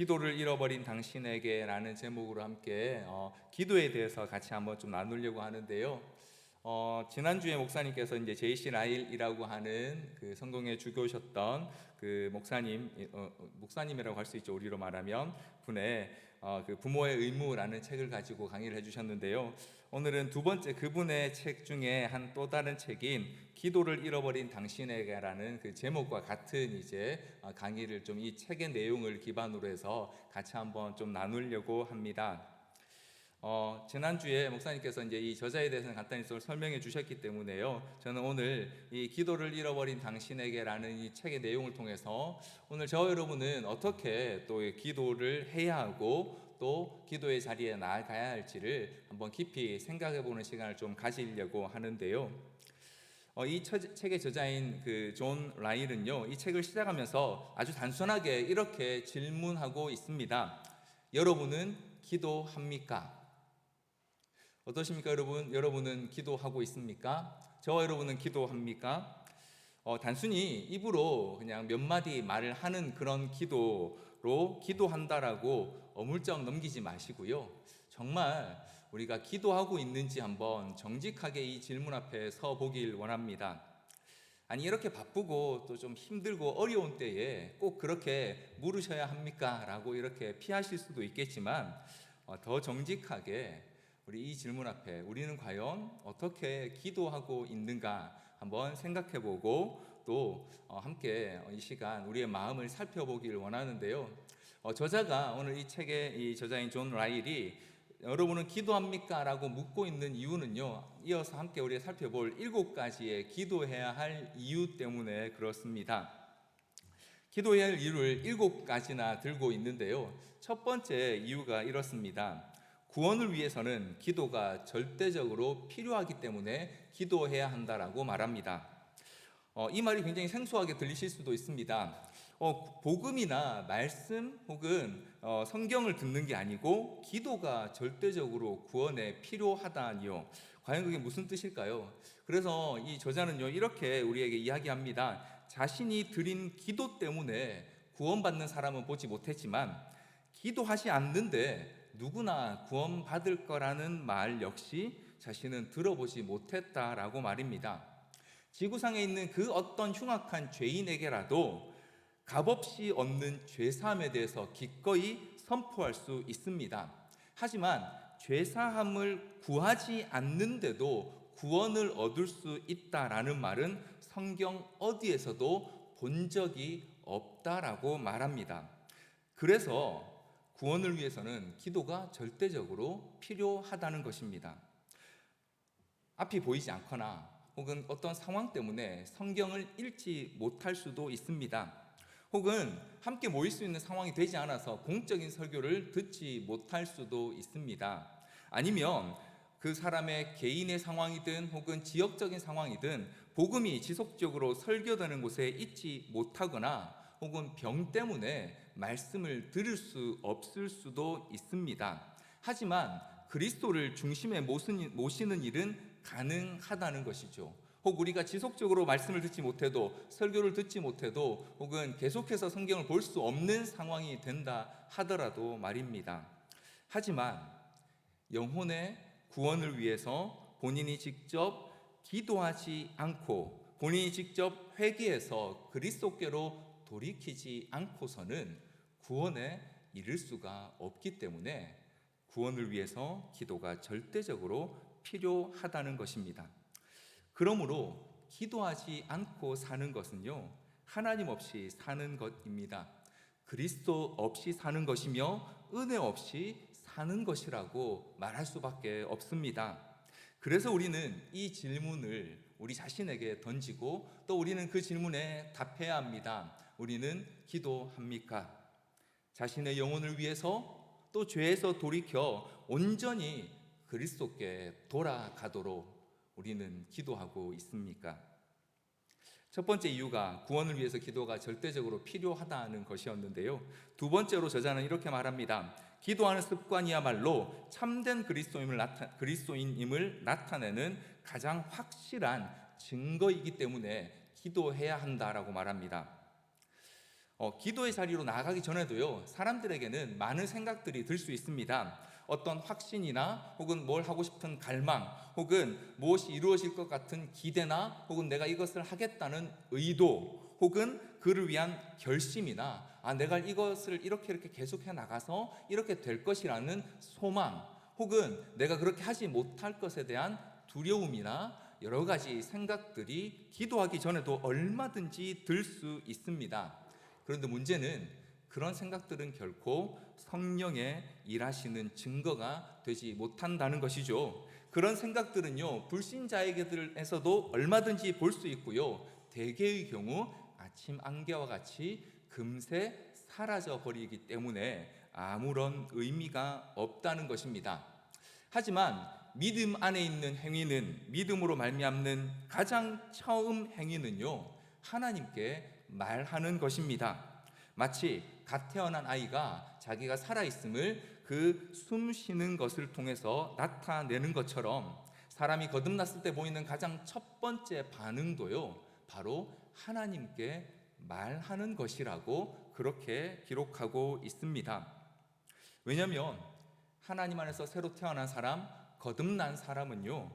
기도를 잃어버린 당신에게라는 제목으로 함께 기도에 대해서 같이 한번 좀 나누려고 하는데요. 지난주에 목사님께서 이제 제이씨 라일이라고 하는 그 성공에 주교셨던 그 목사님이라고 할 수 있죠. 우리로 말하면 분의 그 부모의 의무라는 책을 가지고 강의를 해주셨는데요. 오늘은 두 번째 그분의 책 중에 한 또 다른 책인 기도를 잃어버린 당신에게라는 그 제목과 같은 이제 강의를 좀 이 책의 내용을 기반으로 해서 같이 한번 좀 나누려고 합니다. 지난주에 목사님께서 이제 이 저자에 대해서는 간단히 좀 설명해 주셨기 때문에요. 저는 오늘 이 기도를 잃어버린 당신에게라는 이 책의 내용을 통해서 오늘 저와 여러분은 어떻게 또 기도를 해야 하고 또 기도의 자리에 나아가야 할지를 한번 깊이 생각해 보는 시간을 좀 가지려고 하는데요. 이 책의 저자인 그 존 라일은요, 이 책을 시작하면서 아주 단순하게 이렇게 질문하고 있습니다. 여러분은 기도합니까? 어떠십니까, 여러분? 여러분은 기도하고 있습니까? 저와 여러분은 기도합니까? 단순히 입으로 그냥 몇 마디 말을 하는 그런 기도로 기도한다라고 어물쩍 넘기지 마시고요. 정말 우리가 기도하고 있는지 한번 정직하게 이 질문 앞에 서 보길 원합니다. 아니, 이렇게 바쁘고 또 좀 힘들고 어려운 때에 꼭 그렇게 물으셔야 합니까? 라고 이렇게 피하실 수도 있겠지만 더 정직하게 우리 이 질문 앞에 우리는 과연 어떻게 기도하고 있는가 한번 생각해보고 또 함께 이 시간 우리의 마음을 살펴보길 원하는데요. 저자가 오늘 이 책의 이 저자인 존 라일이 여러분은 기도합니까? 라고 묻고 있는 이유는요, 이어서 함께 우리가 살펴볼 7가지의 기도해야 할 이유 때문에 그렇습니다. 기도해야 할 이유를 7가지나 들고 있는데요. 첫 번째 이유가 이렇습니다. 구원을 위해서는 기도가 절대적으로 필요하기 때문에 기도해야 한다라고 말합니다. 이 말이 굉장히 생소하게 들리실 수도 있습니다. 복음이나 말씀 혹은 성경을 듣는 게 아니고 기도가 절대적으로 구원에 필요하다니요. 과연 그게 무슨 뜻일까요? 그래서 이 저자는요, 이렇게 우리에게 이야기합니다. 자신이 드린 기도 때문에 구원받는 사람은 보지 못했지만 기도하지 않는데 누구나 구원받을 거라는 말 역시 자신은 들어보지 못했다라고 말입니다. 지구상에 있는 그 어떤 흉악한 죄인에게라도 값없이 얻는 죄사함에 대해서 기꺼이 선포할 수 있습니다. 하지만 죄사함을 구하지 않는데도 구원을 얻을 수 있다라는 말은 성경 어디에서도 본 적이 없다라고 말합니다. 그래서 구원을 위해서는 기도가 절대적으로 필요하다는 것입니다. 앞이 보이지 않거나 혹은 어떤 상황 때문에 성경을 읽지 못할 수도 있습니다. 혹은 함께 모일 수 있는 상황이 되지 않아서 공적인 설교를 듣지 못할 수도 있습니다. 아니면 그 사람의 개인의 상황이든 혹은 지역적인 상황이든 복음이 지속적으로 설교되는 곳에 있지 못하거나 혹은 병 때문에 말씀을 들을 수 없을 수도 있습니다. 하지만 그리스도를 중심에 모시는 일은 가능하다는 것이죠. 혹 우리가 지속적으로 말씀을 듣지 못해도, 설교를 듣지 못해도, 혹은 계속해서 성경을 볼 수 없는 상황이 된다 하더라도 말입니다. 하지만 영혼의 구원을 위해서 본인이 직접 기도하지 않고 본인이 직접 회개해서 그리스도께로 돌이키지 않고서는 구원에 이를 수가 없기 때문에 구원을 위해서 기도가 절대적으로 필요하다는 것입니다. 그러므로 기도하지 않고 사는 것은요, 하나님 없이 사는 것입니다. 그리스도 없이 사는 것이며 은혜 없이 사는 것이라고 말할 수밖에 없습니다. 그래서 우리는 이 질문을 우리 자신에게 던지고 또 우리는 그 질문에 답해야 합니다. 우리는 기도합니까? 자신의 영혼을 위해서 또 죄에서 돌이켜 온전히 그리스도께 돌아가도록 우리는 기도하고 있습니까? 첫 번째 이유가 구원을 위해서 기도가 절대적으로 필요하다는 것이었는데요. 두 번째로 저자는 이렇게 말합니다. 기도하는 습관이야말로 참된 그리스도인임을 나타내는 가장 확실한 증거이기 때문에 기도해야 한다라고 말합니다. 기도의 자리로 나아가기 전에도요, 사람들에게는 많은 생각들이 들 수 있습니다. 어떤 확신이나 혹은 뭘 하고 싶은 갈망, 혹은 무엇이 이루어질 것 같은 기대나 혹은 내가 이것을 하겠다는 의도, 혹은 그를 위한 결심이나 내가 이것을 이렇게 계속해 나가서 이렇게 될 것이라는 소망, 혹은 내가 그렇게 하지 못할 것에 대한 두려움이나 여러 가지 생각들이 기도하기 전에도 얼마든지 들 수 있습니다. 그런데 문제는 그런 생각들은 결코 성령의 일하시는 증거가 되지 못한다는 것이죠. 그런 생각들은요, 불신자에게에서도 얼마든지 볼 수 있고요, 대개의 경우 아침 안개와 같이 금세 사라져 버리기 때문에 아무런 의미가 없다는 것입니다. 하지만 믿음 안에 있는 행위는, 믿음으로 말미암는 가장 처음 행위는요, 하나님께 말하는 것입니다. 마치 갓 태어난 아이가 자기가 살아있음을 그 숨 쉬는 것을 통해서 나타내는 것처럼, 사람이 거듭났을 때 보이는 가장 첫 번째 반응도요, 바로 하나님께 말하는 것이라고 그렇게 기록하고 있습니다. 왜냐하면 하나님 안에서 새로 태어난 사람, 거듭난 사람은요,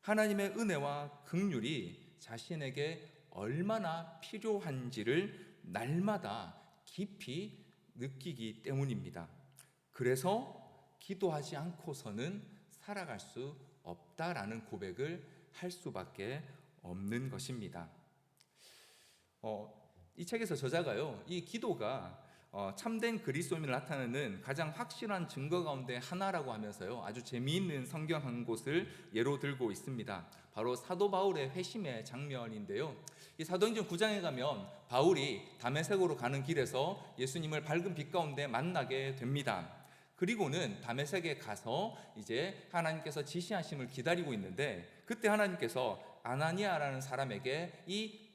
하나님의 은혜와 긍휼이 자신에게 얼마나 필요한지를 날마다 깊이 느끼기 때문입니다. 그래서 기도하지 않고서는 살아갈 수 없다라는 고백을 할 수밖에 없는 것입니다. 이 책에서 저자가요, 이 기도가 참된 그리스도인을 나타내는 가장 확실한 증거 가운데 하나라고 하면서요, 아주 재미있는 성경 한 곳을 예로 들고 있습니다. 바로 사도 바울의 회심의 장면인데요, 이 사도행전 9장에 가면 바울이 다메섹으로 가는 길에서 예수님을 밝은 빛 가운데 만나게 됩니다. 그리고는 다메섹에 가서 이제 하나님께서 지시하심을 기다리고 있는데, 그때 하나님께서 아나니아라는 사람에게 이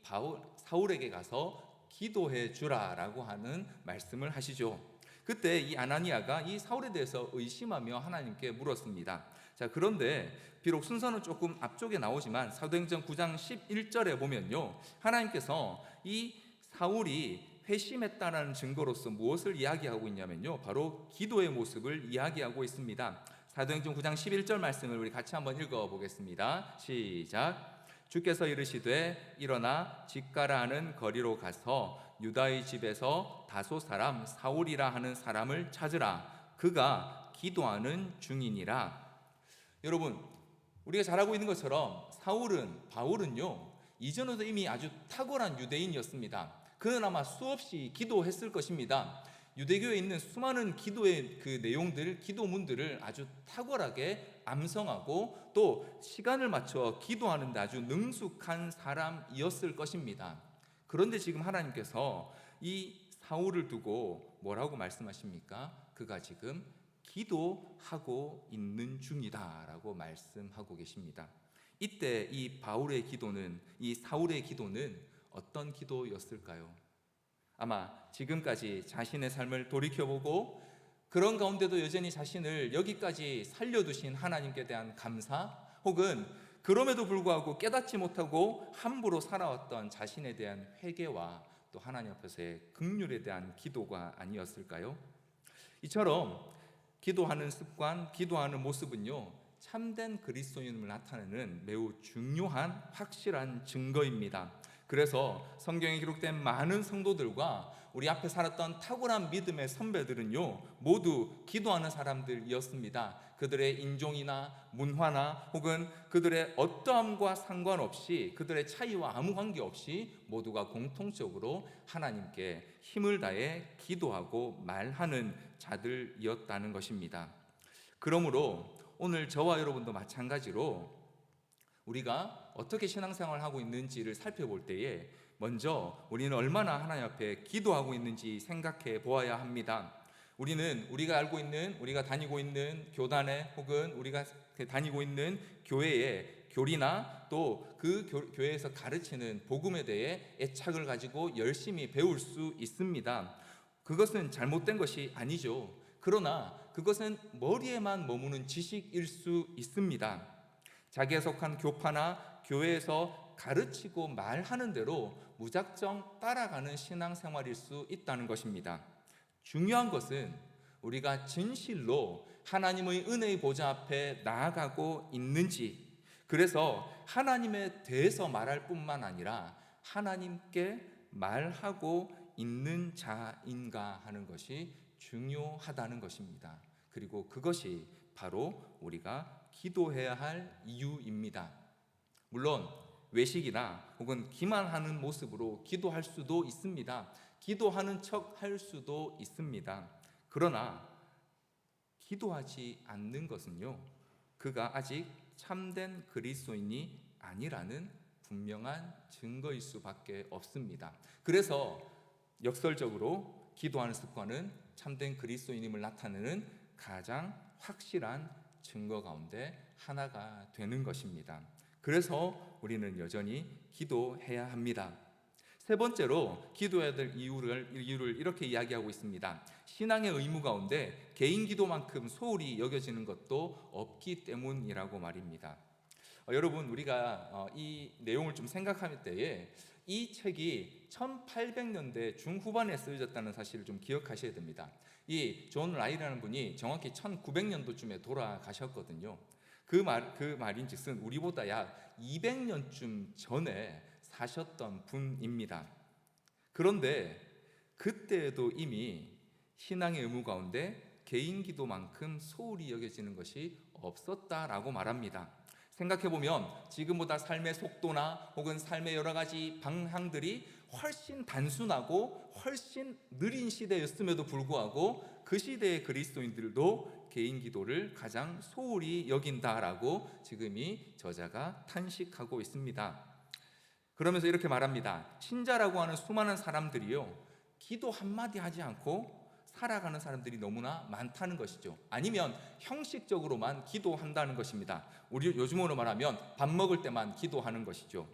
사울에게 가서 기도해 주라라고 하는 말씀을 하시죠. 그때 이 아나니아가 이 사울에 대해서 의심하며 하나님께 물었습니다. 자, 그런데 비록 순서는 조금 앞쪽에 나오지만 사도행전 9장 11절에 보면요, 하나님께서 이 사울이 회심했다는 증거로서 무엇을 이야기하고 있냐면요, 바로 기도의 모습을 이야기하고 있습니다. 사도행전 9장 11절 말씀을 우리 같이 한번 읽어보겠습니다. 시작. 주께서 이르시되 일어나 직가라 하는 거리로 가서 유다의 집에서 다소 사람 사울이라 하는 사람을 찾으라. 그가 기도하는 중이니라. 여러분, 우리가 잘 알고 있는 것처럼 바울은요, 이전에도 이미 아주 탁월한 유대인이었습니다. 그는 아마 수없이 기도했을 것입니다. 유대교에 있는 수많은 기도의 그 내용들, 기도문들을 아주 탁월하게 암송하고 또 시간을 맞춰 기도하는데 아주 능숙한 사람이었을 것입니다. 그런데 지금 하나님께서 이 사울을 두고 뭐라고 말씀하십니까? 그가 지금 기도하고 있는 중이다라고 말씀하고 계십니다. 이때 이 사울의 기도는 어떤 기도였을까요? 아마 지금까지 자신의 삶을 돌이켜보고 그런 가운데도 여전히 자신을 여기까지 살려두신 하나님께 대한 감사, 혹은 그럼에도 불구하고 깨닫지 못하고 함부로 살아왔던 자신에 대한 회개와 또 하나님 앞에서의 긍휼에 대한 기도가 아니었을까요? 이처럼 기도하는 습관, 기도하는 모습은요, 참된 그리스도인을 나타내는 매우 중요한 확실한 증거입니다. 그래서 성경에 기록된 많은 성도들과 우리 앞에 살았던 탁월한 믿음의 선배들은요, 모두 기도하는 사람들이었습니다. 그들의 인종이나 문화나 혹은 그들의 어떠함과 상관없이, 그들의 차이와 아무 관계없이 모두가 공통적으로 하나님께 힘을 다해 기도하고 말하는 자들이었다는 것입니다. 그러므로 오늘 저와 여러분도 마찬가지로 우리가 어떻게 신앙생활을 하고 있는지를 살펴볼 때에 먼저 우리는 얼마나 하나님 앞에 기도하고 있는지 생각해 보아야 합니다. 우리가 알고 있는, 우리가 다니고 있는 교단에 혹은 우리가 다니고 있는 교회의 교리나 또 그 교회에서 가르치는 복음에 대해 애착을 가지고 열심히 배울 수 있습니다. 그것은 잘못된 것이 아니죠. 그러나 그것은 머리에만 머무는 지식일 수 있습니다. 자기에 속한 교파나 교회에서 가르치고 말하는 대로 무작정 따라가는 신앙생활일 수 있다는 것입니다. 중요한 것은 우리가 진실로 하나님의 은혜의 보좌 앞에 나아가고 있는지, 그래서 하나님에 대해서 말할 뿐만 아니라 하나님께 말하고 있는 자인가 하는 것이 중요하다는 것입니다. 그리고 그것이 바로 우리가 기도해야 할 이유입니다. 물론 외식이나 혹은 기만하는 모습으로 기도할 수도 있습니다. 기도하는 척 할 수도 있습니다. 그러나 기도하지 않는 것은요, 그가 아직 참된 그리스도인이 아니라는 분명한 증거일 수밖에 없습니다. 그래서 역설적으로 기도하는 습관은 참된 그리스도인임을 나타내는 가장 확실한 증거 가운데 하나가 되는 것입니다. 그래서 우리는 여전히 기도해야 합니다. 세 번째로 기도해야 될 이유를 이렇게 이야기하고 있습니다. 신앙의 의무 가운데 개인 기도만큼 소홀히 여겨지는 것도 없기 때문이라고 말입니다. 여러분, 우리가 이 내용을 좀 생각할 때에 이 책이 1800년대 중후반에 쓰여졌다는 사실을 좀 기억하셔야 됩니다. 이 존 라이라는 분이 정확히 1900년도쯤에 돌아가셨거든요. 그 말인즉슨 우리보다 약 200년쯤 전에 사셨던 분입니다. 그런데 그때에도 이미 신앙의 의무 가운데 개인 기도만큼 소홀히 여겨지는 것이 없었다라고 말합니다. 생각해보면 지금보다 삶의 속도나 혹은 삶의 여러 가지 방향들이 훨씬 단순하고 훨씬 느린 시대였음에도 불구하고 그 시대의 그리스도인들도 개인 기도를 가장 소홀히 여긴다라고 지금 이 저자가 탄식하고 있습니다. 그러면서 이렇게 말합니다. 신자라고 하는 수많은 사람들이요, 기도 한마디 하지 않고 살아가는 사람들이 너무나 많다는 것이죠. 아니면 형식적으로만 기도한다는 것입니다. 우리 요즘으로 말하면 밥 먹을 때만 기도하는 것이죠.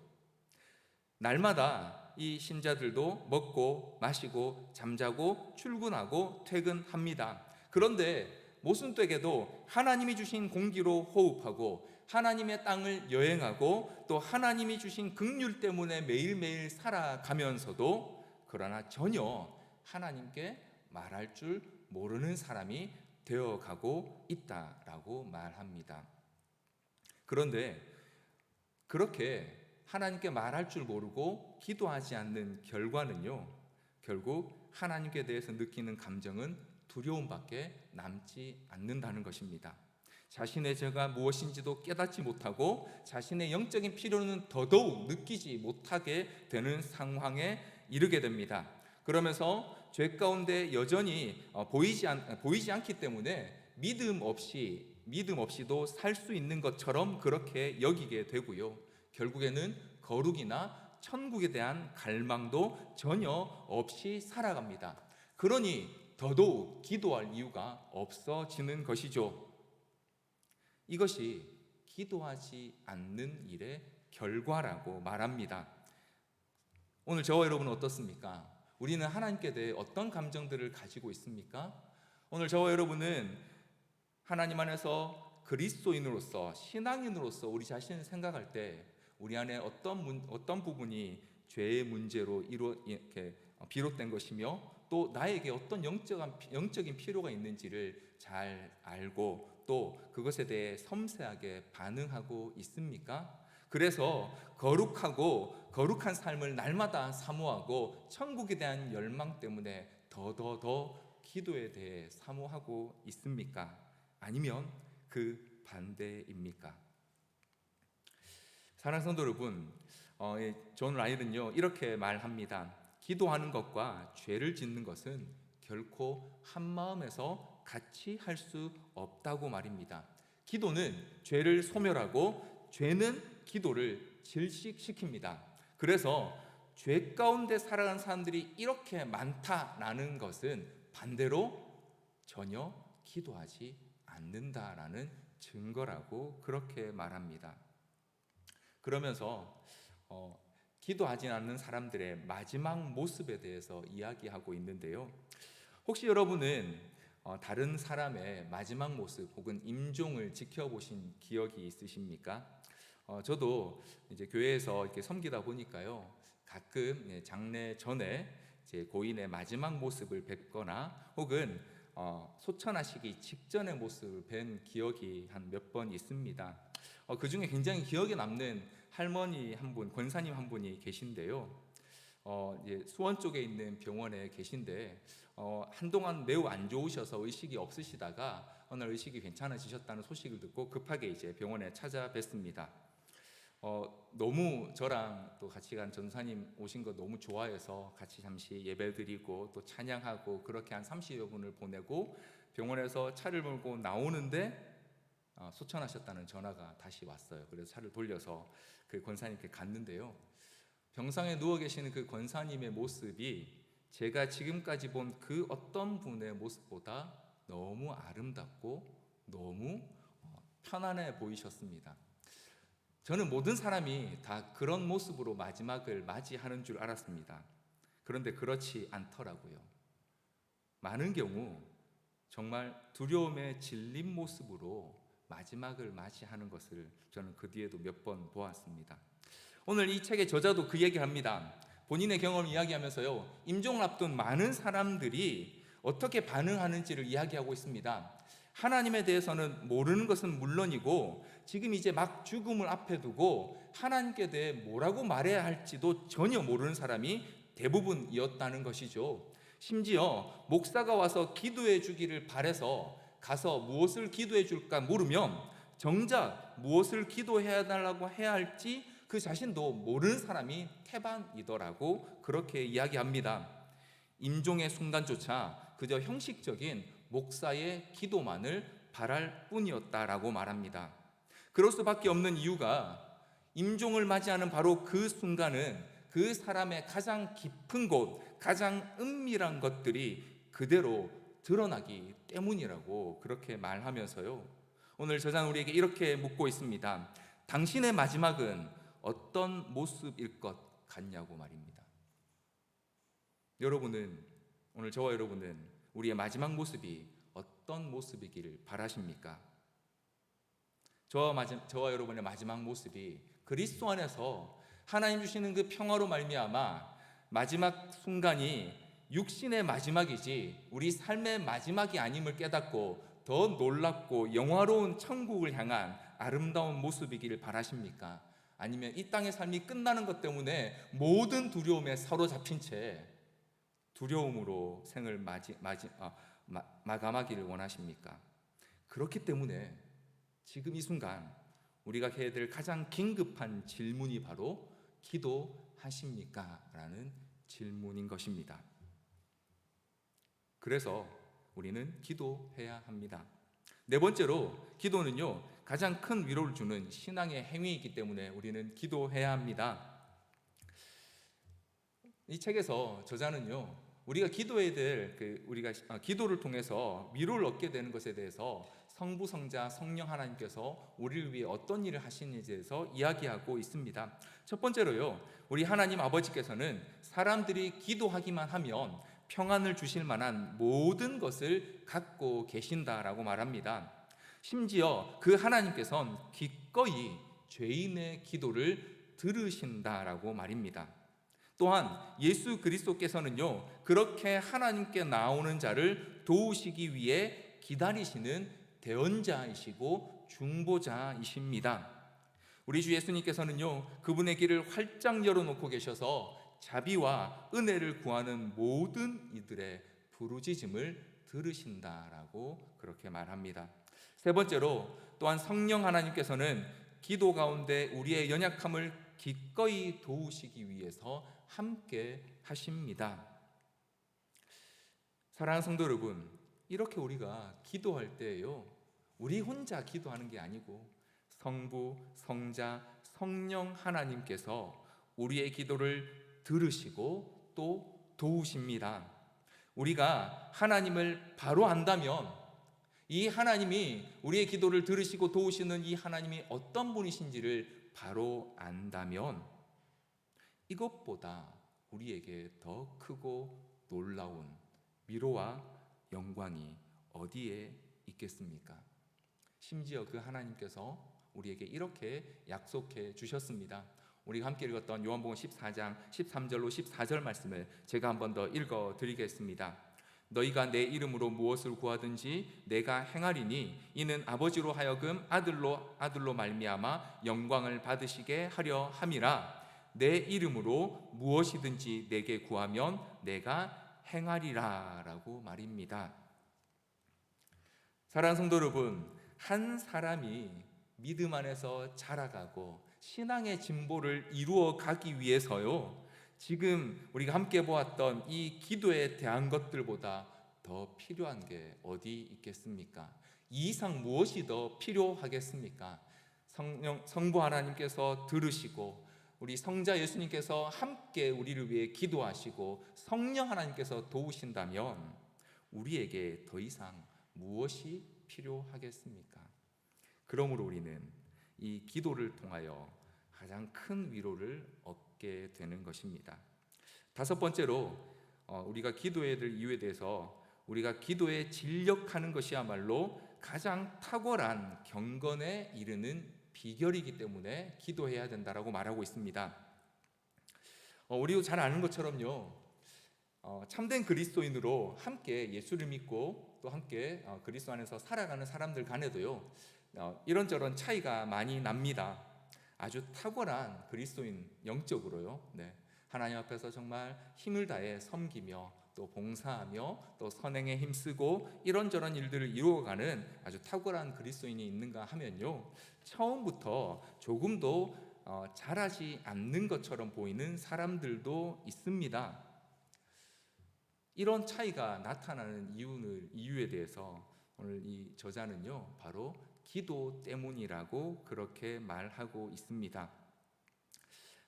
날마다 이 신자들도 먹고 마시고 잠자고 출근하고 퇴근합니다. 그런데 모순되게도 하나님이 주신 공기로 호흡하고 하나님의 땅을 여행하고 또 하나님이 주신 긍휼 때문에 매일매일 살아가면서도 그러나 전혀 하나님께 말할 줄 모르는 사람이 되어가고 있다라고 말합니다. 그런데 그렇게 하나님께 말할 줄 모르고 기도하지 않는 결과는요, 결국 하나님께 대해서 느끼는 감정은 두려움밖에 남지 않는다는 것입니다. 자신의 죄가 무엇인지도 깨닫지 못하고 자신의 영적인 필요는 더더욱 느끼지 못하게 되는 상황에 이르게 됩니다. 그러면서 죄 가운데 여전히 보이지 않기 때문에 믿음 없이도 살 수 있는 것처럼 그렇게 여기게 되고요. 결국에는 거룩이나 천국에 대한 갈망도 전혀 없이 살아갑니다. 그러니 더더욱 기도할 이유가 없어지는 것이죠. 이것이 기도하지 않는 일의 결과라고 말합니다. 오늘 저와 여러분은 어떻습니까? 우리는 하나님께 대해 어떤 감정들을 가지고 있습니까? 오늘 저와 여러분은 하나님 안에서 그리스도인으로서 신앙인으로서 우리 자신을 생각할 때 우리 안에 어떤 부분이 죄의 문제로 이렇게 비롯된 것이며 또 나에게 어떤 영적인 필요가 있는지를 잘 알고 또 그것에 대해 섬세하게 반응하고 있습니까? 그래서 거룩한 삶을 날마다 사모하고 천국에 대한 열망 때문에 더 기도에 대해 사모하고 있습니까? 아니면 그 반대입니까? 사랑하는 성도 여러분, 존 라일은요 이렇게 말합니다. 기도하는 것과 죄를 짓는 것은 결코 한 마음에서 같이 할 수 없다고 말입니다. 기도는 죄를 소멸하고 죄는 기도를 질식시킵니다. 그래서 죄 가운데 살아가는 사람들이 이렇게 많다라는 것은 반대로 전혀 기도하지 않는다라는 증거라고 그렇게 말합니다. 그러면서 기도하지 않는 사람들의 마지막 모습에 대해서 이야기하고 있는데요. 혹시 여러분은 다른 사람의 마지막 모습 혹은 임종을 지켜보신 기억이 있으십니까? 저도 이제 교회에서 이렇게 섬기다 보니까요, 가끔 장례 전에 제 고인의 마지막 모습을 뵙거나 혹은 소천하시기 직전의 모습을 뵌 기억이 한 몇 번 있습니다. 그 중에 굉장히 기억에 남는 할머니 한 분, 권사님 한 분이 계신데요. 이제 수원 쪽에 있는 병원에 계신데 한동안 매우 안 좋으셔서 의식이 없으시다가 어느 날 의식이 괜찮아지셨다는 소식을 듣고 급하게 이제 병원에 찾아뵀습니다. 너무 저랑 또 같이 간 전사님 오신 거 너무 좋아해서 같이 잠시 예배드리고 또 찬양하고 그렇게 한 30여 분을 보내고 병원에서 차를 몰고 나오는데 소천하셨다는 전화가 다시 왔어요. 그래서 차를 돌려서 그 권사님께 갔는데요. 병상에 누워 계시는 그 권사님의 모습이 제가 지금까지 본 그 어떤 분의 모습보다 너무 아름답고 너무 편안해 보이셨습니다. 저는 모든 사람이 다 그런 모습으로 마지막을 맞이하는 줄 알았습니다. 그런데 그렇지 않더라고요. 많은 경우 정말 두려움에 질린 모습으로 마지막을 맞이하는 것을 저는 그 뒤에도 몇 번 보았습니다. 오늘 이 책의 저자도 그 얘기를 합니다. 본인의 경험을 이야기하면서요, 임종을 앞둔 많은 사람들이 어떻게 반응하는지를 이야기하고 있습니다. 하나님에 대해서는 모르는 것은 물론이고 지금 이제 막 죽음을 앞에 두고 하나님께 대해 뭐라고 말해야 할지도 전혀 모르는 사람이 대부분이었다는 것이죠. 심지어 목사가 와서 기도해 주기를 바라서 가서 무엇을 기도해 줄까 물으면 정작 무엇을 기도해야 달라고 해야 할지 그 자신도 모르는 사람이 태반이더라고 그렇게 이야기합니다. 임종의 순간조차 그저 형식적인 목사의 기도만을 바랄 뿐이었다라고 말합니다. 그럴 수밖에 없는 이유가 임종을 맞이하는 바로 그 순간은 그 사람의 가장 깊은 곳, 가장 은밀한 것들이 그대로 드러나기 때문이라고 그렇게 말하면서요, 오늘 저자는 우리에게 이렇게 묻고 있습니다. 당신의 마지막은 어떤 모습일 것 같냐고 말입니다. 오늘 저와 여러분은 우리의 마지막 모습이 어떤 모습이기를 바라십니까? 저와 여러분의 마지막 모습이 그리스도 안에서 하나님 주시는 그 평화로 말미암아 마지막 순간이 육신의 마지막이지 우리 삶의 마지막이 아님을 깨닫고 더 놀랍고 영화로운 천국을 향한 아름다운 모습이기를 바라십니까? 아니면 이 땅의 삶이 끝나는 것 때문에 모든 두려움에 사로잡힌 채 두려움으로 생을 마감하기를 원하십니까? 그렇기 때문에 지금 이 순간 우리가 해야 될 가장 긴급한 질문이 바로 기도하십니까? 라는 질문인 것입니다. 그래서 우리는 기도해야 합니다. 네 번째로, 기도는요 가장 큰 위로를 주는 신앙의 행위이기 때문에 우리는 기도해야 합니다. 이 책에서 저자는요, 우리가 기도해야 될 우리가 기도를 통해서 위로를 얻게 되는 것에 대해서 성부, 성자, 성령 하나님께서 우리를 위해 어떤 일을 하시는지에 대해서 이야기하고 있습니다. 첫 번째로요, 우리 하나님 아버지께서는 사람들이 기도하기만 하면 평안을 주실 만한 모든 것을 갖고 계신다라고 말합니다. 심지어 그 하나님께서는 기꺼이 죄인의 기도를 들으신다라고 말입니다. 또한 예수 그리스도께서는요, 그렇게 하나님께 나오는 자를 도우시기 위해 기다리시는 대언자이시고 중보자이십니다. 우리 주 예수님께서는요, 그분의 길을 활짝 열어놓고 계셔서 자비와 은혜를 구하는 모든 이들의 부르짖음을 들으신다라고 그렇게 말합니다. 세 번째로, 또한 성령 하나님께서는 기도 가운데 우리의 연약함을 기꺼이 도우시기 위해서 함께 하십니다. 사랑하는 성도 여러분, 이렇게 우리가 기도할 때요, 우리 혼자 기도하는 게 아니고 성부, 성자, 성령 하나님께서 우리의 기도를 들으시고 또 도우십니다. 우리가 하나님을 바로 안다면, 이 하나님이 우리의 기도를 들으시고 도우시는 이 하나님이 어떤 분이신지를 바로 안다면, 이것보다 우리에게 더 크고 놀라운 위로와 영광이 어디에 있겠습니까? 심지어 그 하나님께서 우리에게 이렇게 약속해 주셨습니다. 우리가 함께 읽었던 요한복음 14장 13절로 14절 말씀을 제가 한 번 더 읽어 드리겠습니다. 너희가 내 이름으로 무엇을 구하든지 내가 행하리니 이는 아버지로 하여금 아들로 말미암아 영광을 받으시게 하려 함이라. 내 이름으로 무엇이든지 내게 구하면 내가 행하리라 라고 말입니다. 사랑하는 성도 여러분, 한 사람이 믿음 안에서 자라가고 신앙의 진보를 이루어 가기 위해서요, 지금 우리가 함께 보았던 이 기도에 대한 것들보다 더 필요한 게 어디 있겠습니까? 이 이상 무엇이 더 필요하겠습니까? 성부 하나님께서 들으시고 우리 성자 예수님께서 함께 우리를 위해 기도하시고 성령 하나님께서 도우신다면 우리에게 더 이상 무엇이 필요하겠습니까? 그러므로 우리는 이 기도를 통하여 가장 큰 위로를 얻게 되는 것입니다. 다섯 번째로 우리가 기도해야 될 이유에 대해서, 우리가 기도에 진력하는 것이야말로 가장 탁월한 경건에 이르는 비결이기 때문에 기도해야 된다라고 말하고 있습니다. 우리도 잘 아는 것처럼요, 참된 그리스도인으로 함께 예수를 믿고 또 함께 그리스도 안에서 살아가는 사람들 간에도요, 이런저런 차이가 많이 납니다. 아주 탁월한 그리스도인 영적으로요, 하나님 앞에서 정말 힘을 다해 섬기며 또 봉사하며 또 선행에 힘쓰고 이런저런 일들을 이루어가는 아주 탁월한 그리스도인이 있는가 하면요, 처음부터 조금도 잘하지 않는 것처럼 보이는 사람들도 있습니다. 이런 차이가 나타나는 이유에 대해서 오늘 이 저자는요, 바로 기도 때문이라고 그렇게 말하고 있습니다.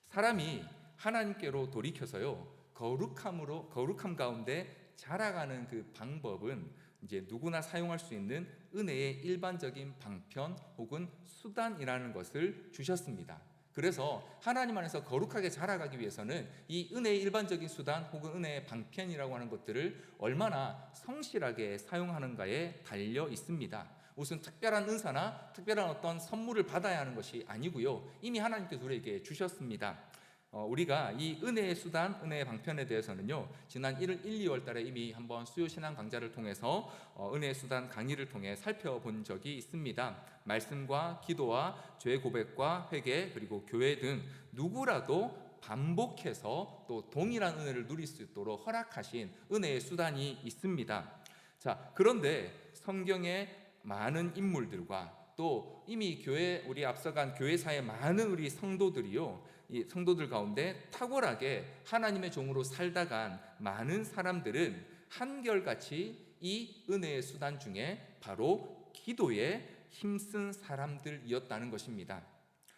사람이 하나님께로 돌이켜서요, 거룩함 가운데 자라가는 그 방법은 이제 누구나 사용할 수 있는 은혜의 일반적인 방편 혹은 수단이라는 것을 주셨습니다. 그래서 하나님 안에서 거룩하게 자라가기 위해서는 이 은혜의 일반적인 수단 혹은 은혜의 방편이라고 하는 것들을 얼마나 성실하게 사용하는가에 달려 있습니다. 무슨 특별한 은사나 특별한 어떤 선물을 받아야 하는 것이 아니고요, 이미 하나님께서 우리에게 주셨습니다. 우리가 이 은혜의 수단, 은혜의 방편에 대해서는요, 지난 1월 1, 2월 달에 이미 한번 수요신앙 강좌를 통해서 은혜의 수단 강의를 통해 살펴본 적이 있습니다. 말씀과 기도와 죄 고백과 회개 그리고 교회 등 누구라도 반복해서 또 동일한 은혜를 누릴 수 있도록 허락하신 은혜의 수단이 있습니다. 자, 그런데 성경의 많은 인물들과 또 이미 우리 앞서간 교회사의 많은 우리 성도들이요, 이 성도들 가운데 탁월하게 하나님의 종으로 살다간 많은 사람들은 한결같이 이 은혜의 수단 중에 바로 기도에 힘쓴 사람들이었다는 것입니다.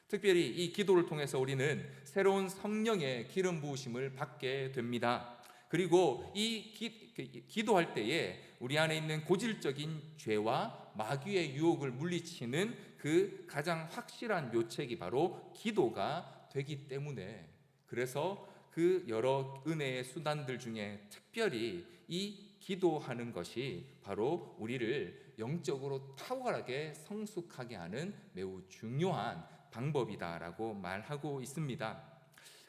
특별히 이 기도를 통해서 우리는 새로운 성령의 기름 부으심을 받게 됩니다. 그리고 이 기도할 때에 우리 안에 있는 고질적인 죄와 마귀의 유혹을 물리치는 그 가장 확실한 묘책이 바로 기도가 되기 때문에, 그래서 그 여러 은혜의 수단들 중에 특별히 이 기도하는 것이 바로 우리를 영적으로 탁월하게 성숙하게 하는 매우 중요한 방법이다라고 말하고 있습니다.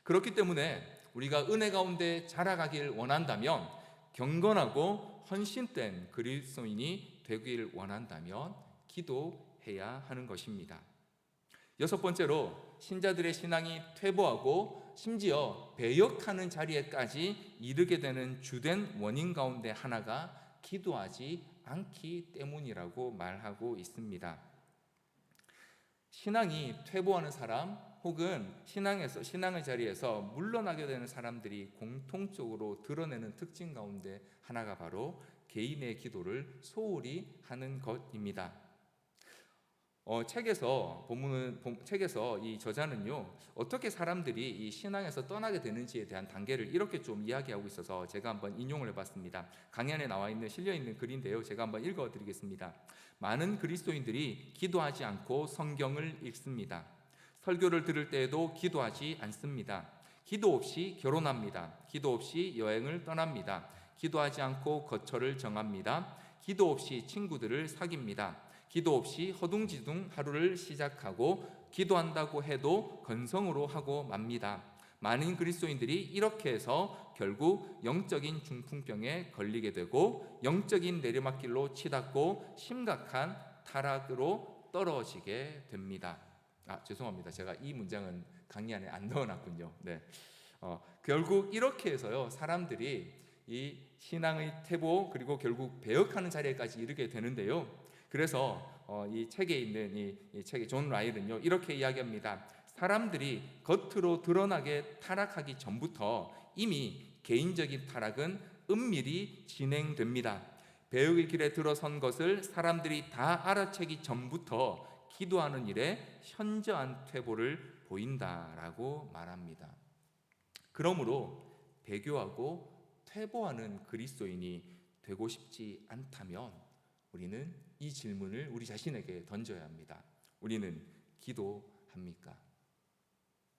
그렇기 때문에 우리가 은혜 가운데 자라가길 원한다면, 경건하고 헌신된 그리스도인이 되길 원한다면 기도해야 하는 것입니다. 여섯 번째로, 신자들의 신앙이 퇴보하고 심지어 배역하는 자리에까지 이르게 되는 주된 원인 가운데 하나가 기도하지 않기 때문이라고 말하고 있습니다. 신앙이 퇴보하는 사람 혹은 신앙의 자리에서 물러나게 되는 사람들이 공통적으로 드러내는 특징 가운데 하나가 바로 개인의 기도를 소홀히 하는 것입니다. 책에서 이 저자는요, 어떻게 사람들이 이 신앙에서 떠나게 되는지에 대한 단계를 이렇게 좀 이야기하고 있어서 제가 한번 인용을 해봤습니다. 강의 안에 실려 있는 글인데요, 제가 한번 읽어드리겠습니다. 많은 그리스도인들이 기도하지 않고 성경을 읽습니다. 설교를 들을 때에도 기도하지 않습니다. 기도 없이 결혼합니다. 기도 없이 여행을 떠납니다. 기도하지 않고 거처를 정합니다. 기도 없이 친구들을 사귀입니다. 기도 없이 허둥지둥 하루를 시작하고 기도한다고 해도 건성으로 하고 맙니다. 많은 그리스도인들이 이렇게 해서 결국 영적인 중풍병에 걸리게 되고 영적인 내리막길로 치닫고 심각한 타락으로 떨어지게 됩니다. 죄송합니다. 제가 이 문장은 강의 안에 안 넣어놨군요. 네. 결국 이렇게 해서요, 사람들이 이 신앙의 퇴보 그리고 결국 배역하는 자리까지 이르게 되는데요. 그래서 이 책에 있는 이 책의 존 라일은요, 이렇게 이야기합니다. 사람들이 겉으로 드러나게 타락하기 전부터 이미 개인적인 타락은 은밀히 진행됩니다. 배역의 길에 들어선 것을 사람들이 다 알아채기 전부터 기도하는 일에 현저한 퇴보를 보인다라고 말합니다. 그러므로 배교하고 퇴보하는 그리스도인이 되고 싶지 않다면 우리는 이 질문을 우리 자신에게 던져야 합니다. 우리는 기도합니까?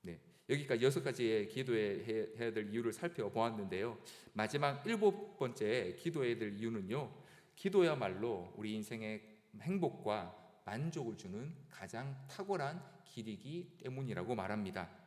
네, 여기까지 6가지의 기도해야 될 이유를 살펴보았는데요. 마지막 7번째 기도해야 될 이유는요, 기도야말로 우리 인생의 행복과 만족을 주는 가장 탁월한 길이기 때문이라고 말합니다.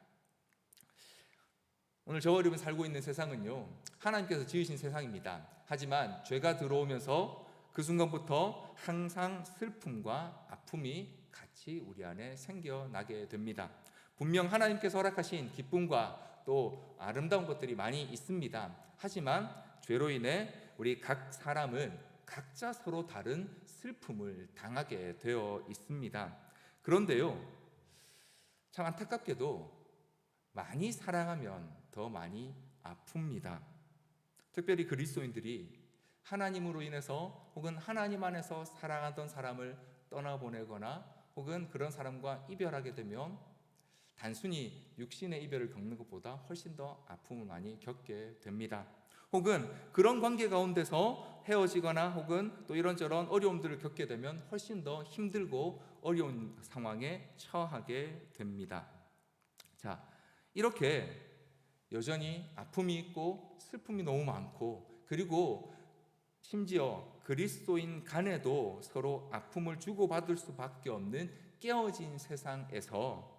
오늘 저와 여러분 살고 있는 세상은요, 하나님께서 지으신 세상입니다. 하지만 죄가 들어오면서 그 순간부터 항상 슬픔과 아픔이 같이 우리 안에 생겨나게 됩니다. 분명 하나님께서 허락하신 기쁨과 또 아름다운 것들이 많이 있습니다. 하지만 죄로 인해 우리 각 사람은 각자 서로 다른 슬픔을 당하게 되어 있습니다. 그런데요, 참 안타깝게도 많이 사랑하면 더 많이 아픕니다. 특별히 그리스도인들이 하나님으로 인해서 혹은 하나님 안에서 사랑하던 사람을 떠나보내거나 혹은 그런 사람과 이별하게 되면 단순히 육신의 이별을 겪는 것보다 훨씬 더 아픔을 많이 겪게 됩니다. 혹은 그런 관계 가운데서 헤어지거나 혹은 또 이런저런 어려움들을 겪게 되면 훨씬 더 힘들고 어려운 상황에 처하게 됩니다. 자, 이렇게 여전히 아픔이 있고 슬픔이 너무 많고, 그리고 심지어 그리스도인 간에도 서로 아픔을 주고받을 수밖에 없는 깨어진 세상에서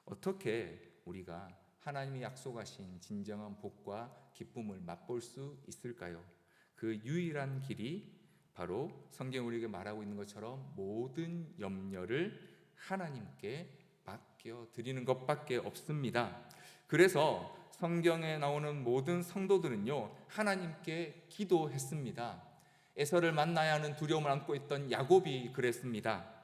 어떻게 우리가 하나님이 약속하신 진정한 복과 기쁨을 맛볼 수 있을까요? 그 유일한 길이 바로 성경 우리에게 말하고 있는 것처럼 모든 염려를 하나님께 맡겨드리는 것밖에 없습니다. 그래서 성경에 나오는 모든 성도들은요, 하나님께 기도했습니다. 에서를 만나야 하는 두려움을 안고 있던 야곱이 그랬습니다.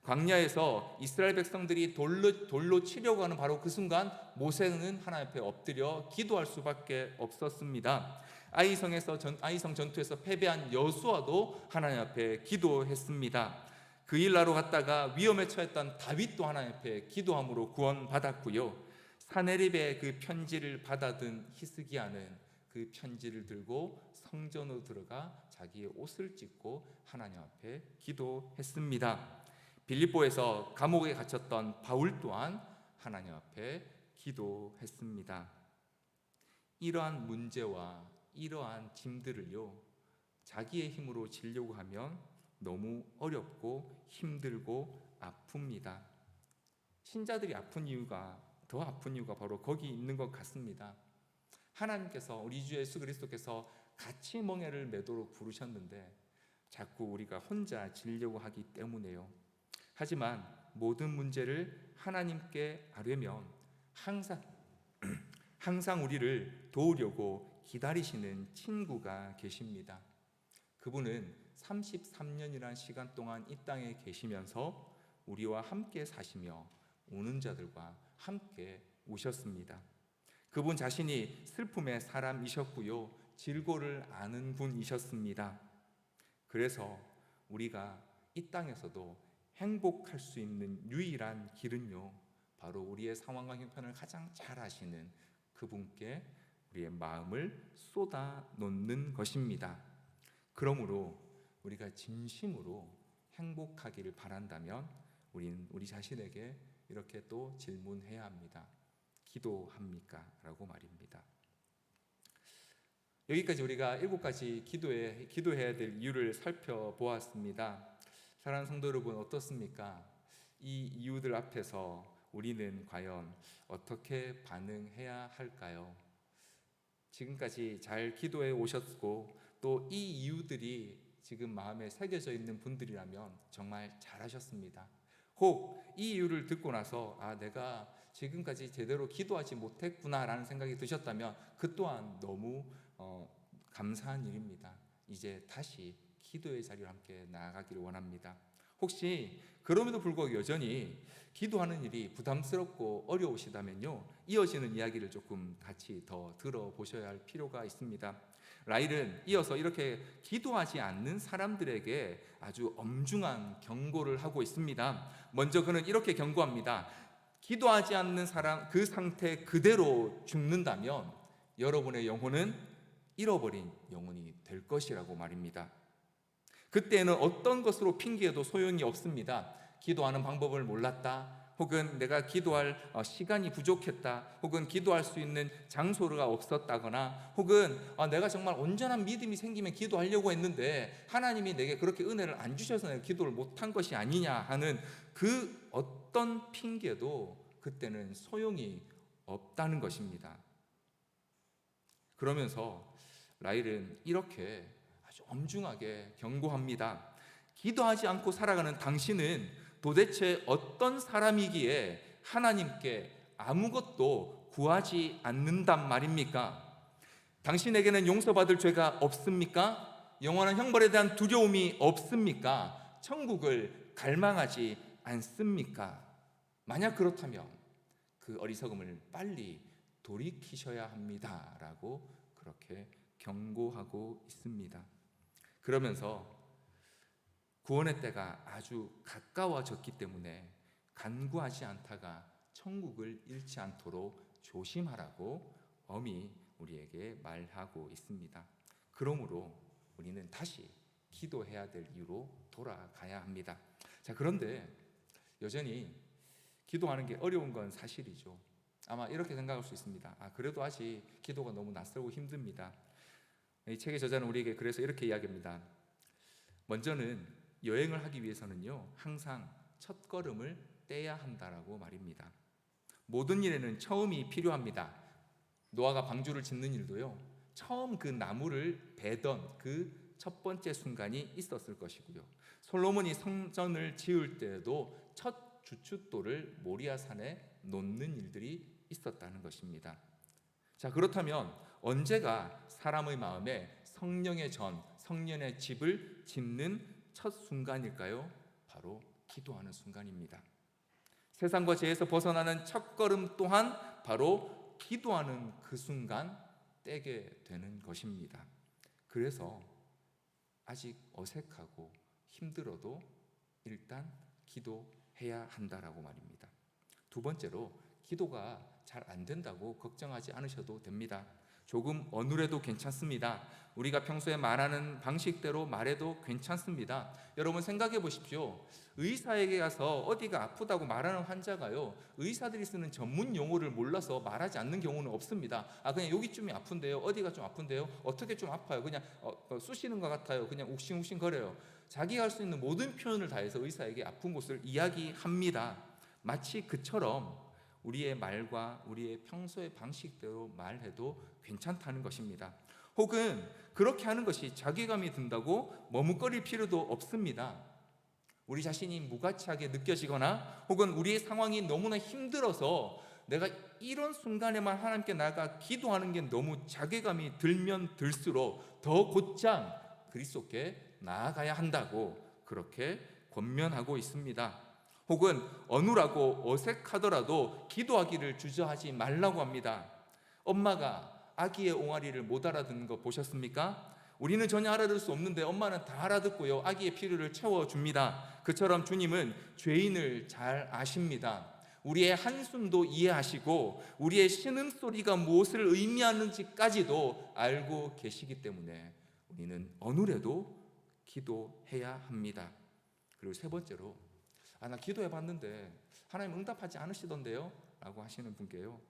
광야에서 이스라엘 백성들이 돌로 치려고 하는 바로 그 순간 모세는 하나님 앞에 엎드려 기도할 수밖에 없었습니다. 아이성 전투에서 패배한 여수아도 하나님 앞에 기도했습니다. 그 일하러 갔다가 위험에 처했던 다윗도 하나님 앞에 기도함으로 구원받았고요. 사네립의 그 편지를 받아든 히스기야는 그 편지를 들고 성전으로 들어가 자기의 옷을 찢고 하나님 앞에 기도했습니다. 빌립보에서 감옥에 갇혔던 바울 또한 하나님 앞에 기도했습니다. 이러한 문제와 이러한 짐들을요, 자기의 힘으로 지려고 하면 너무 어렵고 힘들고 아픕니다. 신자들이 더 아픈 이유가 바로 거기 있는 것 같습니다. 하나님께서, 우리 주 예수 그리스도께서 같이 멍에를 매도록 부르셨는데 자꾸 우리가 혼자 지려고 하기 때문에요. 하지만 모든 문제를 하나님께 아뢰면 항상 우리를 도우려고 기다리시는 친구가 계십니다. 그분은 33년이라는 시간 동안 이 땅에 계시면서 우리와 함께 사시며 우는 자들과 함께 오셨습니다. 그분 자신이 슬픔의 사람이셨고요, 질고를 아는 분이셨습니다. 그래서 우리가 이 땅에서도 행복할 수 있는 유일한 길은요, 바로 우리의 상황과 형편을 가장 잘 아시는 그분께 우리의 마음을 쏟아 놓는 것입니다. 그러므로 우리가 진심으로 행복하기를 바란다면 우리는 우리 자신에게 이렇게 또 질문해야 합니다. 기도합니까? 라고 말입니다. 여기까지 우리가 7가지 기도해야 될 이유를 살펴보았습니다. 사랑하는 성도 여러분, 어떻습니까? 이 이유들 앞에서 우리는 과연 어떻게 반응해야 할까요? 지금까지 잘 기도해 오셨고 또 이 이유들이 지금 마음에 새겨져 있는 분들이라면 정말 잘하셨습니다. 혹 이 이유를 듣고 나서 내가 지금까지 제대로 기도하지 못했구나라는 생각이 드셨다면 그 또한 너무 감사한 일입니다. 이제 다시 기도의 자리로 함께 나아가기를 원합니다. 혹시 그럼에도 불구하고 여전히 기도하는 일이 부담스럽고 어려우시다면요, 이어지는 이야기를 조금 같이 더 들어보셔야 할 필요가 있습니다. 라일은 이어서 이렇게 기도하지 않는 사람들에게 아주 엄중한 경고를 하고 있습니다. 먼저 그는 이렇게 경고합니다. 기도하지 않는 사람, 그 상태 그대로 죽는다면 여러분의 영혼은 잃어버린 영혼이 될 것이라고 말입니다. 그때는 어떤 것으로 핑계해도 소용이 없습니다. 기도하는 방법을 몰랐다, 혹은 내가 기도할 시간이 부족했다, 혹은 기도할 수 있는 장소가 없었다거나, 혹은 내가 정말 온전한 믿음이 생기면 기도하려고 했는데 하나님이 내게 그렇게 은혜를 안 주셔서 내가 기도를 못한 것이 아니냐 하는 그 어떤 핑계도 그때는 소용이 없다는 것입니다. 그러면서 라일은 이렇게 아주 엄중하게 경고합니다. 기도하지 않고 살아가는 당신은 도대체 어떤 사람이기에 하나님께 아무것도 구하지 않는단 말입니까? 당신에게는 용서받을 죄가 없습니까? 영원한 형벌에 대한 두려움이 없습니까? 천국을 갈망하지 않습니까? 만약 그렇다면 그 어리석음을 빨리 돌이키셔야 합니다 라고 그렇게 경고하고 있습니다. 그러면서 구원의 때가 아주 가까워졌기 때문에 간구하지 않다가 천국을 잃지 않도록 조심하라고 엄히 우리에게 말하고 있습니다. 그러므로 우리는 다시 기도해야 될 이유로 돌아가야 합니다. 자, 그런데 여전히 기도하는 게 어려운 건 사실이죠. 아마 이렇게 생각할 수 있습니다. 그래도 아직 기도가 너무 낯설고 힘듭니다. 이 책의 저자는 우리에게 그래서 이렇게 이야기합니다. 먼저는 여행을 하기 위해서는요, 항상 첫 걸음을 떼야 한다라고 말입니다. 모든 일에는 처음이 필요합니다. 노아가 방주를 짓는 일도요, 처음 그 나무를 베던 그 첫 번째 순간이 있었을 것이고요, 솔로몬이 성전을 지을 때에도 첫 주춧돌을 모리아산에 놓는 일들이 있었다는 것입니다. 자, 그렇다면 언제가 사람의 마음에 성령의 전, 성령의 집을 짓는 첫 순간일까요? 바로 기도하는 순간입니다. 세상과 죄에서 벗어나는 첫걸음 또한 바로 기도하는 그 순간 떼게 되는 것입니다. 그래서 아직 어색하고 힘들어도 일단 기도해야 한다라고 말입니다. 두 번째로, 기도가 잘 안 된다고 걱정하지 않으셔도 됩니다. 조금 어눌해도 괜찮습니다. 우리가 평소에 말하는 방식대로 말해도 괜찮습니다. 여러분 생각해 보십시오. 의사에게 가서 어디가 아프다고 말하는 환자가요, 의사들이 쓰는 전문 용어를 몰라서 말하지 않는 경우는 없습니다. 그냥 여기쯤이 아픈데요, 어디가 좀 아픈데요, 어떻게 좀 아파요, 그냥 쑤시는 것 같아요, 그냥 욱신욱신 거려요. 자기가 할 수 있는 모든 표현을 다해서 의사에게 아픈 곳을 이야기합니다. 마치 그처럼 우리의 말과 우리의 평소의 방식대로 말해도 괜찮다는 것입니다. 혹은 그렇게 하는 것이 자괴감이 든다고 머뭇거릴 필요도 없습니다. 우리 자신이 무가치하게 느껴지거나 혹은 우리의 상황이 너무나 힘들어서 내가 이런 순간에만 하나님께 나아가 기도하는 게 너무 자괴감이 들면 들수록 더 곧장 그리스도께 나아가야 한다고 그렇게 권면하고 있습니다. 혹은 어눌하고 어색하더라도 기도하기를 주저하지 말라고 합니다. 엄마가 아기의 옹알이를 못 알아듣는 거 보셨습니까? 우리는 전혀 알아들을 수 없는데 엄마는 다 알아듣고요, 아기의 필요를 채워줍니다. 그처럼 주님은 죄인을 잘 아십니다. 우리의 한숨도 이해하시고 우리의 신음소리가 무엇을 의미하는지까지도 알고 계시기 때문에 우리는 어눌해도 기도해야 합니다. 그리고 세 번째로, 나 기도해봤는데 하나님 응답하지 않으시던데요? 라고 하시는 분께요,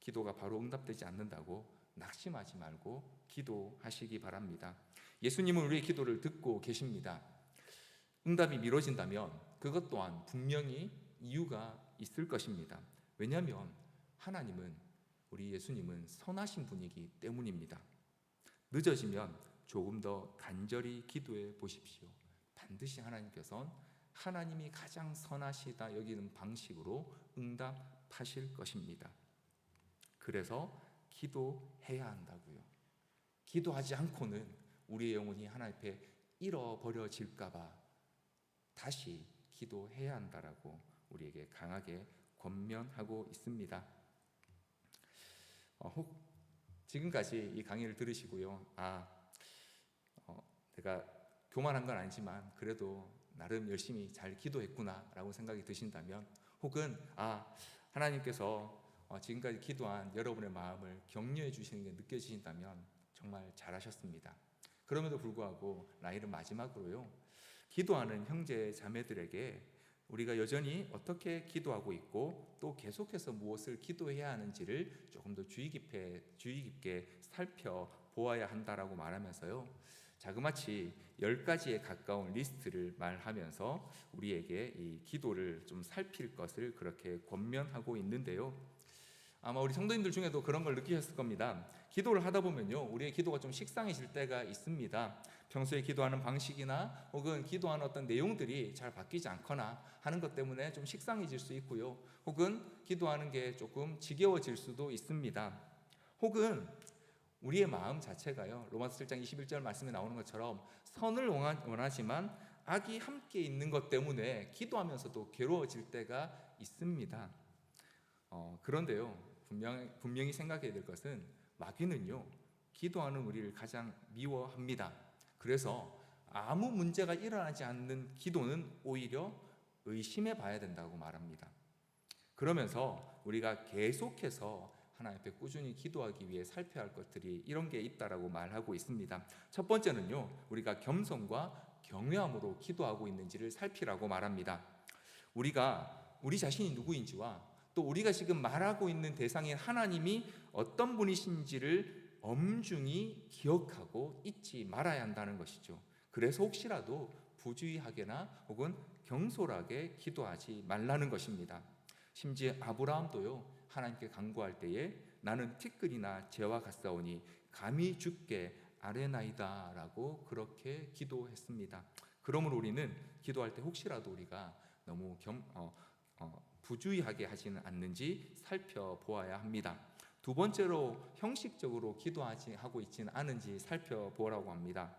기도가 바로 응답되지 않는다고 낙심하지 말고 기도하시기 바랍니다. 예수님은 우리의 기도를 듣고 계십니다. 응답이 미뤄진다면 그것 또한 분명히 이유가 있을 것입니다. 왜냐하면 하나님은, 우리 예수님은 선하신 분이기 때문입니다. 늦어지면 조금 더 간절히 기도해 보십시오. 반드시 하나님께서는 하나님이 가장 선하시다 여기는 방식으로 응답하실 것입니다. 그래서 기도해야 한다고요. 기도하지 않고는 우리의 영혼이 하나님 앞에 잃어버려질까 봐 다시 기도해야 한다라고 우리에게 강하게 권면하고 있습니다. 혹 지금까지 이 강의를 들으시고요, 내가 교만한 건 아니지만 그래도 나름 열심히 잘 기도했구나 라고 생각이 드신다면, 혹은 하나님께서 지금까지 기도한 여러분의 마음을 격려해 주시는 게 느껴지신다면 정말 잘하셨습니다. 그럼에도 불구하고 라일은 마지막으로요, 기도하는 형제 자매들에게 우리가 여전히 어떻게 기도하고 있고 또 계속해서 무엇을 기도해야 하는지를 조금 더 주의 깊게 살펴보아야 한다라고 말하면서요, 자그마치 10가지에 가까운 리스트를 말하면서 우리에게 이 기도를 좀 살필 것을 그렇게 권면하고 있는데요, 아마 우리 성도님들 중에도 그런 걸 느끼셨을 겁니다. 기도를 하다 보면요, 우리의 기도가 좀 식상해질 때가 있습니다. 평소에 기도하는 방식이나 혹은 기도하는 어떤 내용들이 잘 바뀌지 않거나 하는 것 때문에 좀 식상해질 수 있고요, 혹은 기도하는 게 조금 지겨워질 수도 있습니다. 혹은 우리의 마음 자체가요, 로마서 7장 21절 말씀에 나오는 것처럼 선을 원하지만 악이 함께 있는 것 때문에 기도하면서도 괴로워질 때가 있습니다. 그런데요, 분명히 생각해야 될 것은 마귀는요, 기도하는 우리를 가장 미워합니다. 그래서 아무 문제가 일어나지 않는 기도는 오히려 의심해 봐야 된다고 말합니다. 그러면서 우리가 계속해서 하나님 앞에 꾸준히 기도하기 위해 살펴야 할 것들이 이런 게 있다라고 말하고 있습니다. 첫 번째는요, 우리가 겸손과 경외함으로 기도하고 있는지를 살피라고 말합니다. 우리가 우리 자신이 누구인지와 또 우리가 지금 말하고 있는 대상인 하나님이 어떤 분이신지를 엄중히 기억하고 잊지 말아야 한다는 것이죠. 그래서 혹시라도 부주의하게나 혹은 경솔하게 기도하지 말라는 것입니다. 심지어 아브라함도요, 하나님께 간구할 때에 나는 티끌이나 재와 같사오니 감히 주께 아뢰나이다 라고 그렇게 기도했습니다. 그러므로 우리는 기도할 때 혹시라도 우리가 너무 부주의하게 하지는 않는지 살펴보아야 합니다. 두 번째로 형식적으로 하고 있지는 않은지 살펴보라고 합니다.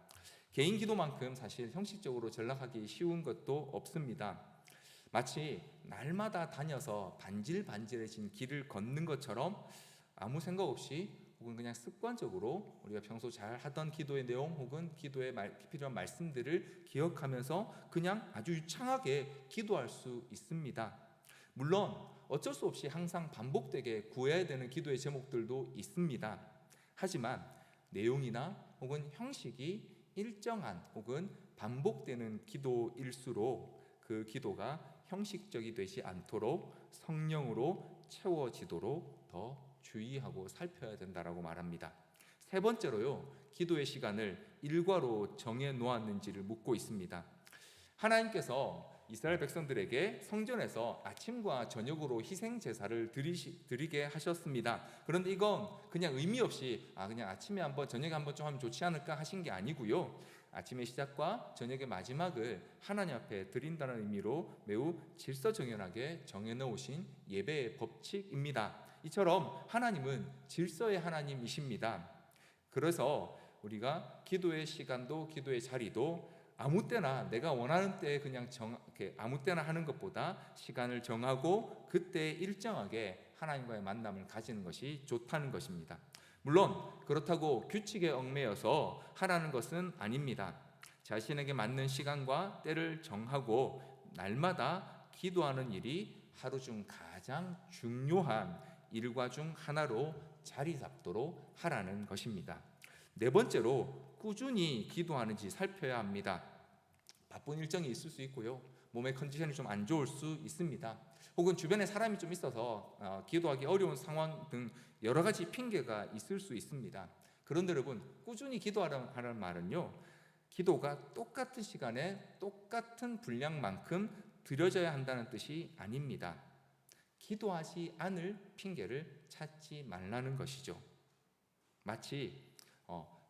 개인 기도만큼 사실 형식적으로 전락하기 쉬운 것도 없습니다. 마치 날마다 다녀서 반질반질해진 길을 걷는 것처럼 아무 생각 없이 혹은 그냥 습관적으로 우리가 평소 잘 하던 기도의 내용 혹은 기도에 필요한 말씀들을 기억하면서 그냥 아주 유창하게 기도할 수 있습니다. 물론 어쩔 수 없이 항상 반복되게 구해야 되는 기도의 제목들도 있습니다. 하지만 내용이나 혹은 형식이 일정한 혹은 반복되는 기도일수록 그 기도가 형식적이 되지 않도록 성령으로 채워지도록 더 주의하고 살펴야 된다라고 말합니다. 세 번째로요, 기도의 시간을 일과로 정해 놓았는지를 묻고 있습니다. 하나님께서 이스라엘 백성들에게 성전에서 아침과 저녁으로 희생 제사를 드리게 하셨습니다. 그런데 이건 그냥 의미 없이 그냥 아침에 한번 저녁에 한번 좀 하면 좋지 않을까 하신 게 아니고요, 아침의 시작과 저녁의 마지막을 하나님 앞에 드린다는 의미로 매우 질서정연하게 정해놓으신 예배의 법칙입니다. 이처럼 하나님은 질서의 하나님이십니다. 그래서 우리가 기도의 시간도 기도의 자리도 아무 때나 내가 원하는 때에 그냥 아무 때나 하는 것보다 시간을 정하고 그때 일정하게 하나님과의 만남을 가지는 것이 좋다는 것입니다. 물론 그렇다고 규칙에 얽매여서 하라는 것은 아닙니다. 자신에게 맞는 시간과 때를 정하고 날마다 기도하는 일이 하루 중 가장 중요한 일과 중 하나로 자리 잡도록 하라는 것입니다. 네 번째로 꾸준히 기도하는지 살펴야 합니다. 바쁜 일정이 있을 수 있고요. 몸의 컨디션이 좀 안 좋을 수 있습니다. 혹은 주변에 사람이 좀 있어서 기도하기 어려운 상황 등 여러 가지 핑계가 있을 수 있습니다. 그런데 여러분, 꾸준히 기도하라는 말은요, 기도가 똑같은 시간에 똑같은 분량만큼 드려져야 한다는 뜻이 아닙니다. 기도하지 않을 핑계를 찾지 말라는 것이죠. 마치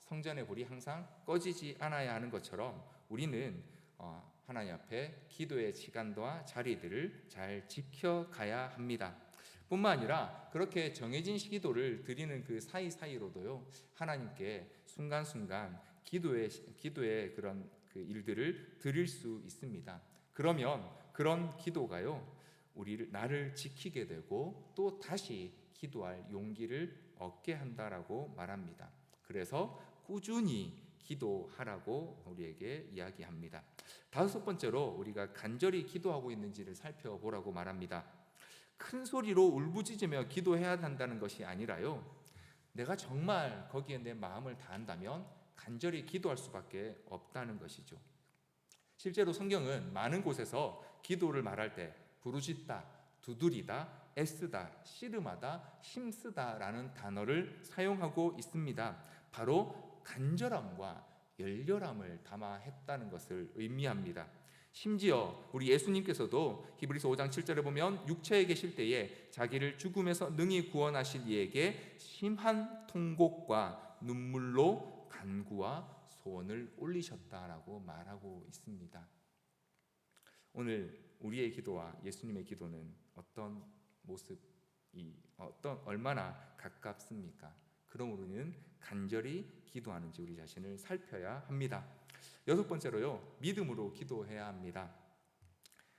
성전의 불이 항상 꺼지지 않아야 하는 것처럼 우리는 하나님 앞에 기도의 시간과 자리들을 잘 지켜가야 합니다. 뿐만 아니라 그렇게 정해진 기도를 드리는 그 사이사이로도요, 하나님께 순간순간 기도의 그런 그 일들을 드릴 수 있습니다. 그러면 그런 기도가요, 나를 지키게 되고 또 다시 기도할 용기를 얻게 한다라고 말합니다. 그래서 꾸준히 기도하라고 우리에게 이야기합니다. 다섯 번째로 우리가 간절히 기도하고 있는지를 살펴보라고 말합니다. 큰 소리로 울부짖으며 기도해야 한다는 것이 아니라요, 내가 정말 거기에 내 마음을 다한다면 간절히 기도할 수밖에 없다는 것이죠. 실제로 성경은 많은 곳에서 기도를 말할 때 부르짖다, 두드리다, 애쓰다, 씨름하다, 힘쓰다라는 단어를 사용하고 있습니다. 바로 간절함과 열렬함을 담아 했다는 것을 의미합니다. 심지어 우리 예수님께서도 히브리서 5장 7절에 보면 육체에 계실 때에 자기를 죽음에서 능히 구원하실 이에게 심한 통곡과 눈물로 간구와 소원을 올리셨다라고 말하고 있습니다. 오늘 우리의 기도와 예수님의 기도는 어떤 모습이 얼마나 가깝습니까? 그럼 우리는 간절히 기도하는지 우리 자신을 살펴야 합니다. 여섯 번째로요, 믿음으로 기도해야 합니다.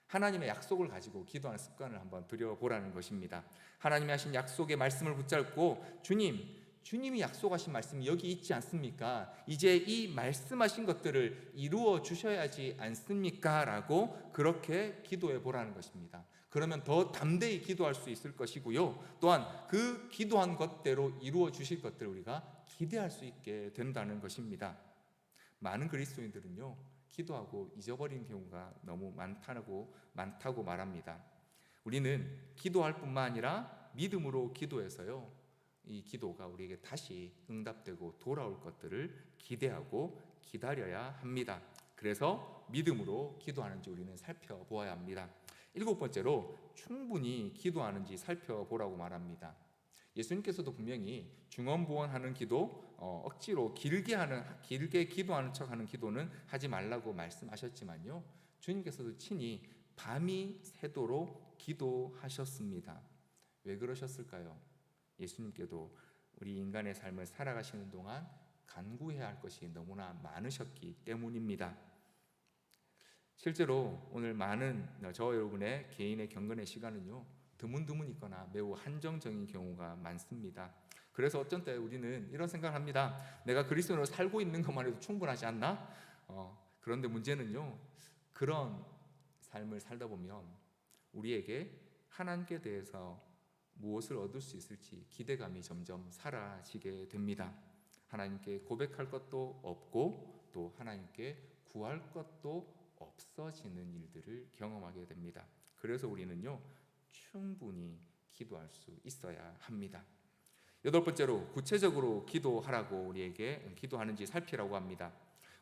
하나님의 약속을 가지고 기도하는 습관을 한번 들여보라는 것입니다. 하나님이 하신 약속의 말씀을 붙잡고 주님이 약속하신 말씀이 여기 있지 않습니까? 이제 이 말씀하신 것들을 이루어 주셔야지 않습니까? 라고 그렇게 기도해 보라는 것입니다. 그러면 더 담대히 기도할 수 있을 것이고요, 또한 그 기도한 것대로 이루어 주실 것들을 우리가 기대할 수 있게 된다는 것입니다. 많은 그리스도인들은요, 기도하고 잊어버린 경우가 너무 많다고 말합니다. 우리는 기도할 뿐만 아니라 믿음으로 기도해서요, 이 기도가 우리에게 다시 응답되고 돌아올 것들을 기대하고 기다려야 합니다. 그래서 믿음으로 기도하는지 우리는 살펴보아야 합니다. 일곱 번째로 충분히 기도하는지 살펴보라고 말합니다. 예수님께서도 분명히 중언부언하는 기도, 억지로 길게 기도하는 척하는 기도는 하지 말라고 말씀하셨지만요, 주님께서도 친히 밤이 새도록 기도하셨습니다. 왜 그러셨을까요? 예수님께도 우리 인간의 삶을 살아가시는 동안 간구해야 할 것이 너무나 많으셨기 때문입니다. 실제로 오늘 많은 저와 여러분의 개인의 경건의 시간은요, 드문드문 있거나 매우 한정적인 경우가 많습니다. 그래서 어떤 때 우리는 이런 생각을 합니다. 내가 그리스도인으로 살고 있는 것만 해도 충분하지 않나? 그런데 문제는요, 그런 삶을 살다 보면 우리에게 하나님께 대해서 무엇을 얻을 수 있을지 기대감이 점점 사라지게 됩니다. 하나님께 고백할 것도 없고 또 하나님께 구할 것도 없어지는 일들을 경험하게 됩니다. 그래서 우리는요, 충분히 기도할 수 있어야 합니다. 여덟 번째로 구체적으로 기도하라고 우리에게 기도하는지 살피라고 합니다.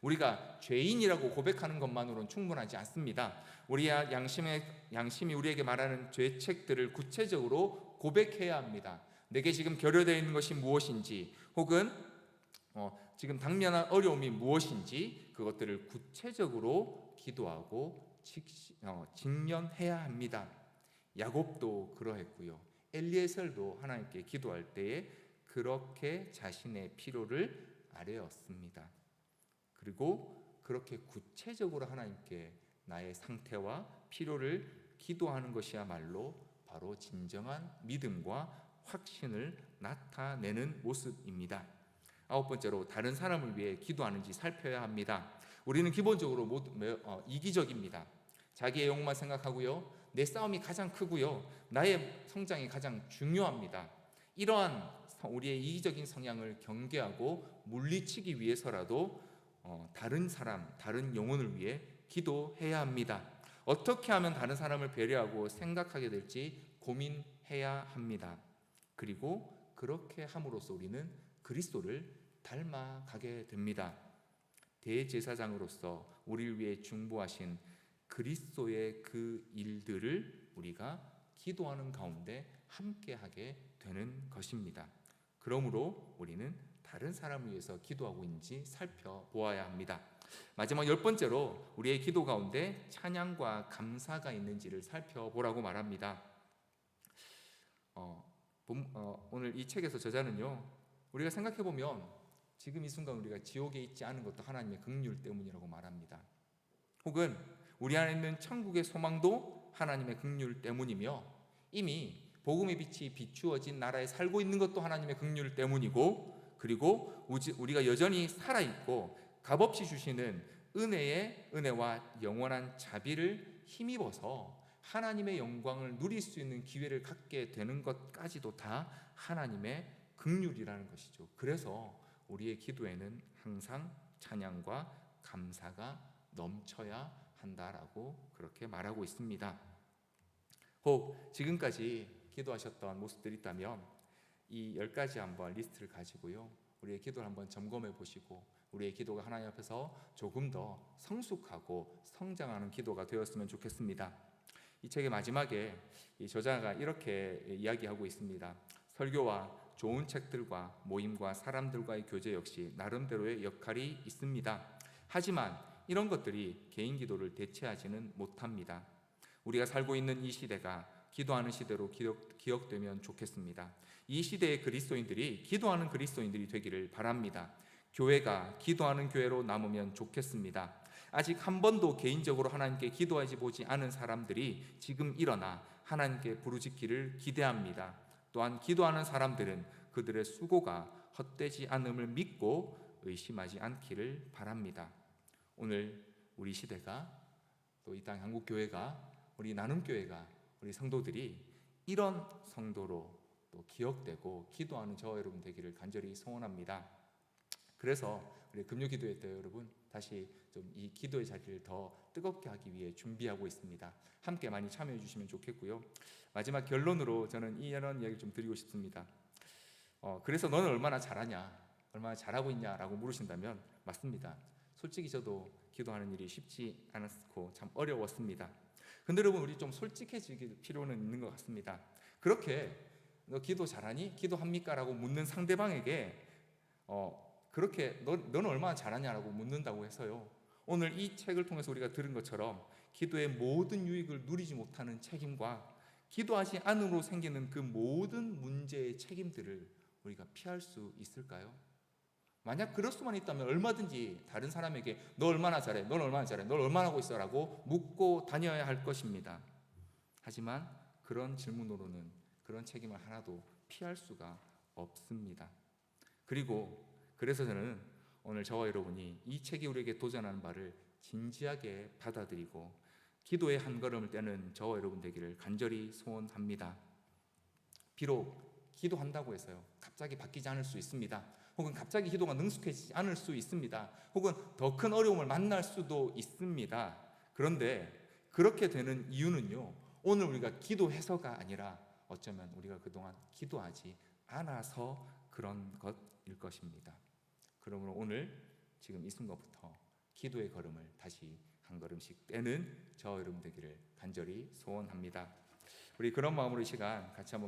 우리가 죄인이라고 고백하는 것만으로는 충분하지 않습니다. 우리의 양심이 우리에게 말하는 죄책들을 구체적으로 고백해야 합니다. 내게 지금 결여되어 있는 것이 무엇인지, 혹은 지금 당면한 어려움이 무엇인지 그것들을 구체적으로 기도하고 직면해야 합니다. 야곱도 그러했고요, 엘리에셀도 하나님께 기도할 때에 그렇게 자신의 필요를 아뢰었습니다. 그리고 그렇게 구체적으로 하나님께 나의 상태와 필요를 기도하는 것이야말로 바로 진정한 믿음과 확신을 나타내는 모습입니다. 아홉 번째로 다른 사람을 위해 기도하는지 살펴야 합니다. 우리는 기본적으로 이기적입니다. 자기의 영웅만 생각하고요, 내 싸움이 가장 크고요, 나의 성장이 가장 중요합니다. 이러한 우리의 이기적인 성향을 경계하고 물리치기 위해서라도 다른 사람, 다른 영혼을 위해 기도해야 합니다. 어떻게 하면 다른 사람을 배려하고 생각하게 될지 고민해야 합니다. 그리고 그렇게 함으로써 우리는 그리스도를 닮아가게 됩니다. 대제사장으로서 우리를 위해 중보하신 그리스도의 그 일들을 우리가 기도하는 가운데 함께하게 되는 것입니다. 그러므로 우리는 다른 사람을 위해서 기도하고 있는지 살펴보아야 합니다. 마지막 10번째로 우리의 기도 가운데 찬양과 감사가 있는지를 살펴보라고 말합니다. 오늘 이 책에서 저자는요, 우리가 생각해보면 지금 이 순간 우리가 지옥에 있지 않은 것도 하나님의 긍휼 때문이라고 말합니다. 혹은 우리 안에 있는 천국의 소망도 하나님의 긍휼 때문이며, 이미 복음의 빛이 비추어진 나라에 살고 있는 것도 하나님의 긍휼 때문이고, 그리고 우리가 여전히 살아있고 값없이 주시는 은혜와 영원한 자비를 힘입어서 하나님의 영광을 누릴 수 있는 기회를 갖게 되는 것까지도 다 하나님의 긍휼이라는 것이죠. 그래서 우리의 기도에는 항상 찬양과 감사가 넘쳐야 한다라고 그렇게 말하고 있습니다. 혹 지금까지 기도하셨던 모습들이 있다면 이 10가지 한번 리스트를 가지고요, 우리의 기도를 한번 점검해 보시고 우리의 기도가 하나님 앞에서 조금 더 성숙하고 성장하는 기도가 되었으면 좋겠습니다. 이 책의 마지막에 이 저자가 이렇게 이야기하고 있습니다. 설교와 좋은 책들과 모임과 사람들과의 교제 역시 나름대로의 역할이 있습니다. 하지만 이런 것들이 개인 기도를 대체하지는 못합니다. 우리가 살고 있는 이 시대가 기도하는 시대로 기억되면 좋겠습니다. 이 시대의 그리스도인들이 기도하는 그리스도인들이 되기를 바랍니다. 교회가 기도하는 교회로 남으면 좋겠습니다. 아직 한 번도 개인적으로 하나님께 기도하지 보지 않은 사람들이 지금 일어나 하나님께 부르짖기를 기대합니다. 또한 기도하는 사람들은 그들의 수고가 헛되지 않음을 믿고 의심하지 않기를 바랍니다. 오늘 우리 시대가, 또 이 땅 한국교회가, 우리 나눔교회가, 우리 성도들이 이런 성도로 또 기억되고 기도하는 저와 여러분 되기를 간절히 소원합니다. 그래서 우리 금요기도회 때 여러분 다시 좀 이 기도의 자리를 더 뜨겁게 하기 위해 준비하고 있습니다. 함께 많이 참여해 주시면 좋겠고요. 마지막 결론으로 저는 이런 이야기를 좀 드리고 싶습니다. 그래서 너는 얼마나 잘하냐, 얼마나 잘하고 있냐라고 물으신다면 맞습니다. 솔직히 저도 기도하는 일이 쉽지 않았고 참 어려웠습니다. 근데 여러분, 우리 좀 솔직해질 필요는 있는 것 같습니다. 그렇게 너 기도 잘하니? 기도합니까? 라고 묻는 상대방에게 그렇게 너는 얼마나 잘하냐라고 묻는다고 해서요, 오늘 이 책을 통해서 우리가 들은 것처럼 기도의 모든 유익을 누리지 못하는 책임과 기도하지 않음으로 생기는 그 모든 문제의 책임들을 우리가 피할 수 있을까요? 만약 그럴 수만 있다면 얼마든지 다른 사람에게 너 얼마나 잘해, 넌 얼마나 잘해, 널 얼마나 하고 있어 라고 묻고 다녀야 할 것입니다. 하지만 그런 질문으로는 그런 책임을 하나도 피할 수가 없습니다. 그래서 저는 오늘 저와 여러분이 이 책이 우리에게 도전하는 바를 진지하게 받아들이고 기도의 한 걸음을 떼는 저와 여러분 되기를 간절히 소원합니다. 비록 기도한다고 해서요 갑자기 바뀌지 않을 수 있습니다. 혹은 갑자기 기도가 능숙해지지 않을 수 있습니다. 혹은 더 큰 어려움을 만날 수도 있습니다. 그런데 그렇게 되는 이유는요, 오늘 우리가 기도해서가 아니라 어쩌면 우리가 그동안 기도하지 않아서 그런 것일 것입니다. 그러므로 오늘 지금 이 순간부터 기도의 걸음을 다시 한 걸음씩 떼는 저와 여러분 되기를 간절히 소원합니다. 우리 그런 마음으로 이 시간 같이 한번